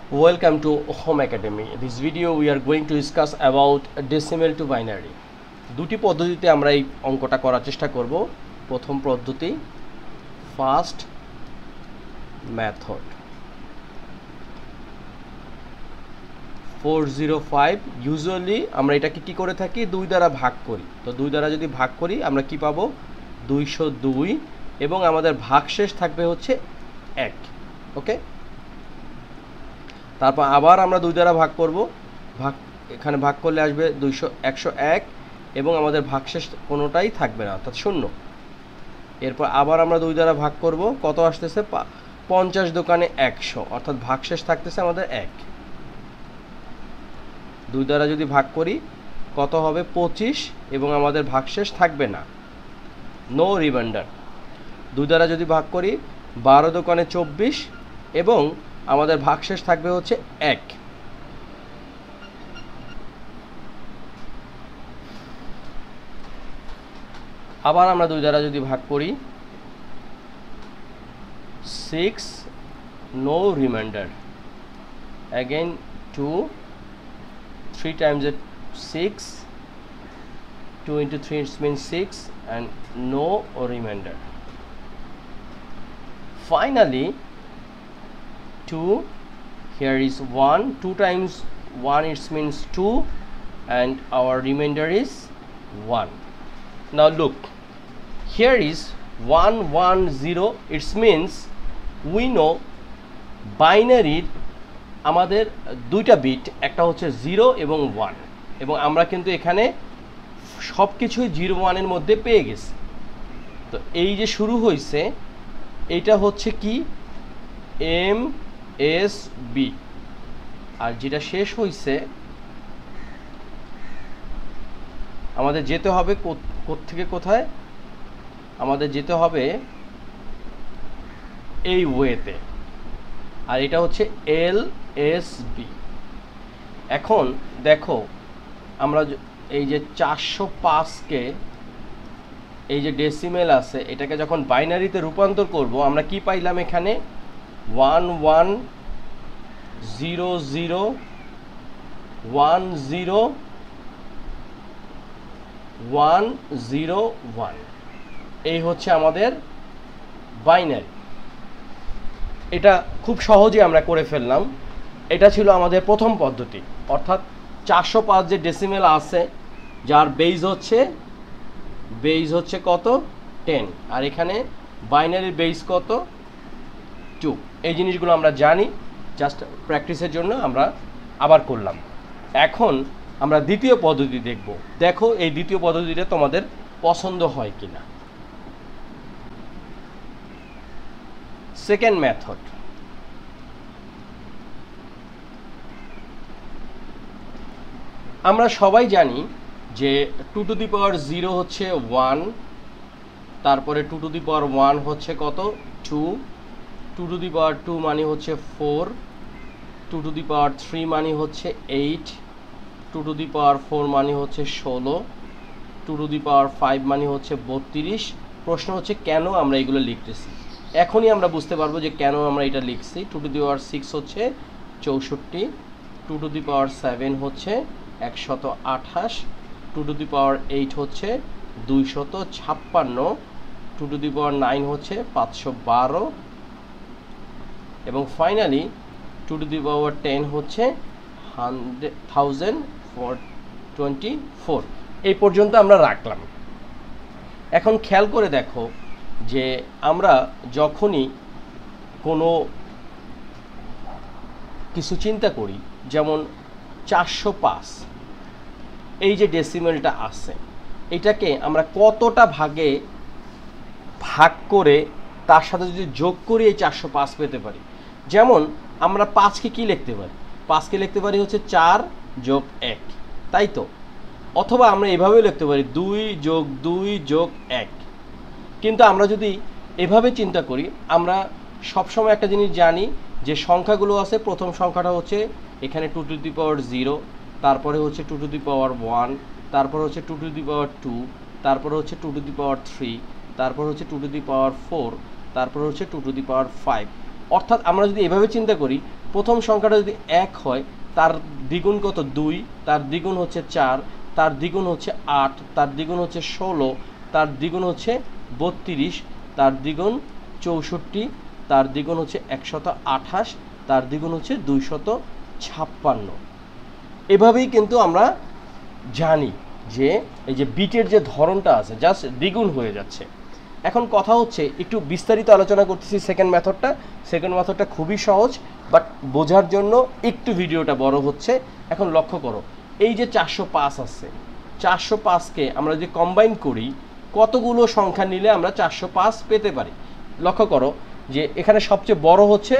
Welcome to Home Academy. This video we are going to discuss about decimal to binary. দুটি পদ্ধতিতে আমরা এই অঙ্কটা করার চেষ্টা করব। প্রথম পদ্ধতি ফার্স্ট মেথড 405 ইউজুয়ালি আমরা এটাকে কি করে থাকি 2 দ্বারা ভাগ করি। তো 2 দ্বারা যদি ভাগ করি আমরা কি পাবো 202 এবং আমাদের ভাগশেষ থাকবে হচ্ছে 1। ওকে, তারপর আবার আমরা 2 দ্বারা ভাগ করব, এখানে ভাগ করলে আসবে 101 এবং আমাদের ভাগশেষ কোনোটাই থাকবে না, অর্থাৎ 0। এরপর আবার আমরা 2 দ্বারা ভাগ করব, কত আসতেছে 50 দোকানে 100, অর্থাৎ ভাগশেষ থাকতেছে আমাদের 1। 2 দ্বারা যদি ভাগ করি কত হবে 25 এবং আমাদের ভাগশেষ থাকবে না, নো রিমাইন্ডার। 2 দ্বারা যদি ভাগ করি 12 দোকানে 24 এবং আমাদের ভাগশেষ থাকবে হচ্ছে 1। আবার আমরা 2 দ্বারা যদি ভাগ করি 6, no reminder. again 2, 3 times 6, 2 into 3 it means 6 and no remainder. Finally 2, here is 1, 2 times 1 it means 2 and our remainder is 1. Now look, here is 110, it means we know binary আমাদের দুইটা বিট, একটা হচ্ছে 0 এবং 1, এবং আমরা কিন্তু এখানে সব কিছুই 0 1 এর মধ্যে পেয়ে গেছি। তো এই যে শুরু হয়েছে এইটা হচ্ছে কি MSB, আর যেটা শেষ হয়েছে আমাদের যেতে হবে থেকে কোথায়, আমাদের যেতে হবে এই ওয়েতে, আর এটা হচ্ছে LSB। এখন দেখো আমরা এই যে 405কে এই যে ডেসিমেল আছে এটাকে যখন বাইনারিতে রূপান্তর করব আমরা কি পাইলাম এখানে 1100100101, এই হচ্ছে আমাদের বাইনারি। এটা খুব সহজে আমরা করে ফেললাম। এটা ছিল আমাদের প্রথম পদ্ধতি, অর্থাৎ 405 যে ডেসিমেল আছে যার বেজ হচ্ছে কত 10, আর এখানে বাইনারির বেজ কত 2। এই জিনিসগুলো আমরা জানি, জাস্ট প্র্যাকটিসের জন্য আমরা আবার করলাম। এখন আমরা দ্বিতীয় পদ্ধতি দেখব। দেখো এই দ্বিতীয় পদ্ধতিটা তোমাদের পছন্দ হয় কিনা। সেকেন্ড মেথড, আমরা সবাই জানি যে 2 টু দি পাওয়ার 0 হচ্ছে 1, তারপরে 2 টু দি পাওয়ার 1 হচ্ছে কত 2, 2 টু দি পাওয়ার 2 মানে হচ্ছে 4, 2 টু দি পাওয়ার 3 মানে হচ্ছে 8, 2 টু দি পাওয়ার 4 মানে হচ্ছে 16, 2 টু দি পাওয়ার 5 মানে হচ্ছে 32। প্রশ্ন হচ্ছে কেন আমরা এগুলো লিখতেছি। এখনই আমরা বুঝতে পারবো যে কেন আমরা এটা লিখছি। 2 টু দি পাওয়ার 6 হচ্ছে 64, 2 টু দি পাওয়ার 7 হচ্ছে 128, 2 টু দি পাওয়ার 8 হচ্ছে 256, 2 টু দি পাওয়ার 9 হচ্ছে 512 এবং ফাইনালি 2 টু দি পাওয়ার 10 হচ্ছে 1024। এই পর্যন্ত আমরা রাখলাম। এখন খেয়াল করে দেখো যে আমরা যখনই কোনো কিছু চিন্তা করি, যেমন 405 এই যে ডেসিমেলটা আছে এটাকে আমরা কতটা ভাগে ভাগ করে তার সাথে যদি যোগ করি এই 405 পেতে পারি। যেমন আমরা 5কে কি লিখতে পারি, 5কে লিখতে পারি হচ্ছে 4 যোগ 1, তাই তো। অথবা আমরা এভাবেও লিখতে পারি 2 যোগ 2 যোগ 1। কিন্তু আমরা যদি এভাবে চিন্তা করি আমরা সবসময় একটা জিনিস জানি যে সংখ্যাগুলো আছে, প্রথম সংখ্যাটা হচ্ছে এখানে 2 টু দি পাওয়ার 0, তারপরে হচ্ছে 2 টু দি পাওয়ার 1, তারপরে হচ্ছে 2 টু দি পাওয়ার 2, তারপরে হচ্ছে 2 টু দি পাওয়ার 3, তারপর হচ্ছে 2 টু দি পাওয়ার 4, তারপরে হচ্ছে 2 টু দি পাওয়ার 5। অর্থাৎ আমরা যদি এভাবে চিন্তা করি প্রথম সংখ্যাটা যদি 1 হয় তার দ্বিগুণ কত 2, তার দ্বিগুণ হচ্ছে 4, তার দ্বিগুণ হচ্ছে 8, তার দ্বিগুণ হচ্ছে 16, তার দ্বিগুণ হচ্ছে 32, তার দ্বিগুণ 64, তার দ্বিগুণ হচ্ছে 128, তার দ্বিগুণ হচ্ছে 256। এভাবেই কিন্তু আমরা জানি যে এই যে বিটের যে ধরনটা আছে জাস্ট দ্বিগুণ হয়ে যাচ্ছে। এখন কথা হচ্ছে একটু বিস্তারিত আলোচনা করতেছি সেকেন্ড মেথডটা খুবই সহজ, বাট বোঝার জন্য একটু ভিডিওটা বড় হচ্ছে। এখন লক্ষ্য করো, এই যে 405 আছে, 405কে আমরা যদি কম্বাইন করি কতগুলো সংখ্যা নিলে আমরা 405 পেতে পারি। লক্ষ্য করো যে এখানে সবচেয়ে বড় হচ্ছে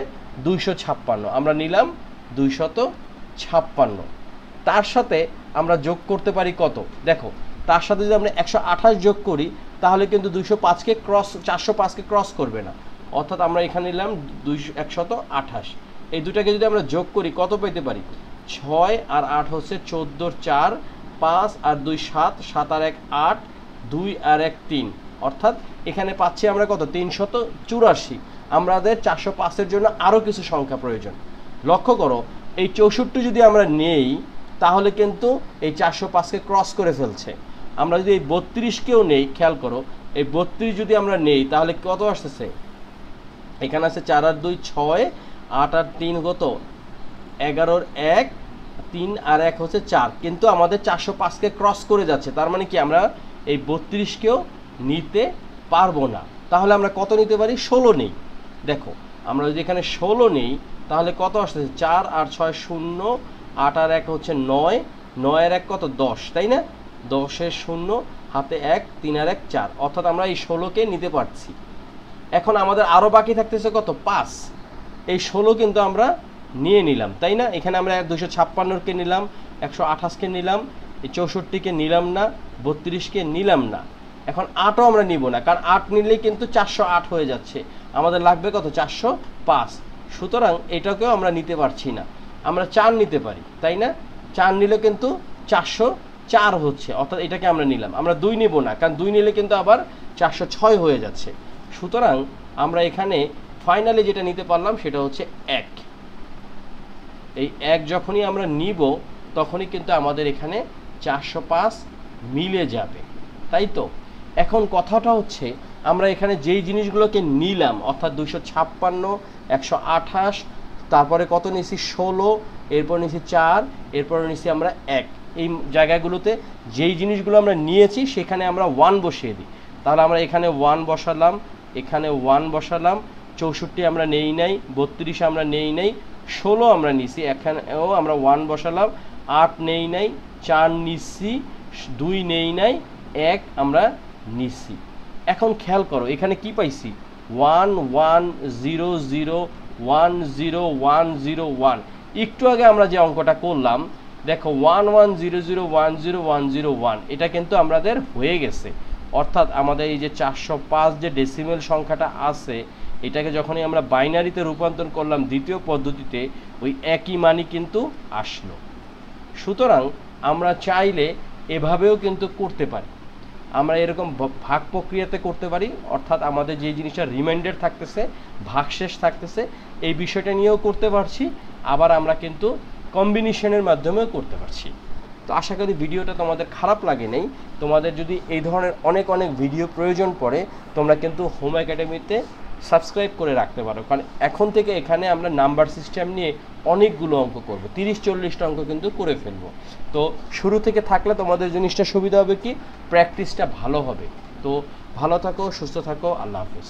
256, আমরা নিলাম 256। তার সাথে আমরা যোগ করতে পারি কত, দেখো তার সাথে যদি আমরা 128 যোগ করি তাহলে কিন্তু 405কে ক্রস করবে না, অর্থাৎ আমরা এখানে নিলাম 128। এই দুটাকে যদি আমরা যোগ করি কত পেতে পারি, 6 আর 8 হচ্ছে 14, 4, 5 আর 2 7, 7 আর 1 8, 2 আর 1 3, অর্থাৎ এখানে পাচ্ছি আমরা কত 384। আমাদের 405-এর জন্য আরও কিছু সংখ্যা প্রয়োজন। লক্ষ্য করো এই 64 যদি আমরা নেই তাহলে কিন্তু এই 405কে ক্রস করে ফেলছে। আমরা যদি এই 32কেও নেই, খেয়াল করো এই 32 যদি আমরা নেই তাহলে কত আসতেছে, এখানে আছে 4 আর 2 6, 8 আর 3 কত 11, 1 3 আর 1 হচ্ছে 4, কিন্তু আমাদের 405কে ক্রস করে যাচ্ছে। তার মানে কি আমরা এই 32কেও নিতে পারবো না। তাহলে আমরা কত নিতে পারি, 16 নেই। দেখো আমরা যদি এখানে 16 নেই তাহলে কত আসতেছে, 4 আর 6 0, 8 আর 1 হচ্ছে 9, 9 আর 1 কত 10, তাই না, 10-এর 0 হাতে 1, 3 আর 1 4, অর্থাৎ আমরা এই 16কে নিতে পারছি। এখন আমাদের আরও বাকি থাকতেছে কত 5, এই 16 কিন্তু আমরা নিয়ে নিলাম, তাই না। এখানে আমরা 256কে নিলাম, 128কে নিলাম, এই 64কে নিলাম না, 32কে নিলাম না। এখন 8ও আমরা নিব না, কারণ 8 নিলেই কিন্তু 408 হয়ে যাচ্ছে, আমাদের লাগবে কত 405। সুতরাং এটাকেও আমরা নিতে পারছি না। আমরা 4 নিতে পারি, তাই না, 4 নিলে কিন্তু 404 হচ্ছে, অর্থাৎ এটাকে আমরা নিলাম। আমরা 2 নিব না, কারণ 2 নিলে কিন্তু আবার 406 হয়ে যাচ্ছে। সুতরাং আমরা এখানে ফাইনালি যেটা নিতে পারলাম সেটা হচ্ছে 1। এই 1 যখনই আমরা নিব তখনই কিন্তু আমাদের এখানে 405 মিলে যাবে, তাই তো। এখন কথাটা হচ্ছে আমরা এখানে যেই জিনিসগুলোকে নিলাম, অর্থাৎ 256, 128, তারপরে কত নিয়েছি 16, এরপর নিয়েছি 4, এরপর নিয়েছি আমরা 1, এই জায়গাগুলোতে যেই জিনিসগুলো আমরা নিয়েছি সেখানে আমরা 1 বসিয়ে দিই। তাহলে আমরা এখানে 1 বসালাম, এখানে 1 বসালাম, 64 আমরা নেই নাই, 32 আমরা নেই নাই, 16 আমরা নিছি, এখানেও আমরা 1 বসালাম, 8 নেই নাই, 4 নিচ্ছি, 2 নেই নাই, 1 আমরা নিচ্ছি। এখন খেয়াল করো এখানে কি পাইছি, 1 1 0 0 1 0 1 0 1। একটু আগে আমরা যে অঙ্কটা করলাম দেখো 1 1 0 0 1 0 1 0 1, এটা কিন্তু আমাদের হয়ে গেছে। অর্থাৎ আমাদের এই যে 405 যে ডেসিমেল সংখ্যাটা আছে এটাকে যখনই আমরা বাইনারিতে রূপান্তর করলাম দ্বিতীয় পদ্ধতিতে, ওই একই মানই কিন্তু আসলো। সুতরাং আমরা চাইলে এভাবেও কিন্তু করতে পারি, আমরা এরকম ভাগ প্রক্রিয়াতে করতে পারি, অর্থাৎ আমাদের যে জিনিসটা রিমাইন্ডার থাকতেছে, ভাগশেষ থাকতেছে, এই বিষয়টা নিয়েও করতে পারছি, আবার আমরা কিন্তু কম্বিনেশনের মাধ্যমেও করতে পারছি। তো আশা করি ভিডিওটা তোমাদের খারাপ লাগে নাই। তোমাদের যদি এই ধরনের অনেক ভিডিও প্রয়োজন পড়ে তোমরা কিন্তু হোম একাডেমিতে সাবস্ক্রাইব করে রাখতে পারো, কারণ এখন থেকে এখানে আমরা নাম্বার সিস্টেম নিয়ে অনেকগুলো অঙ্ক করব, 30-40টা অঙ্ক কিন্তু করে ফেলবো। তো শুরু থেকে থাকলে তোমাদের জিনিসটা সুবিধা হবে কি, প্র্যাকটিসটা ভালো হবে। তো ভালো থাকো, সুস্থ থাকো, আল্লাহ হাফেজ।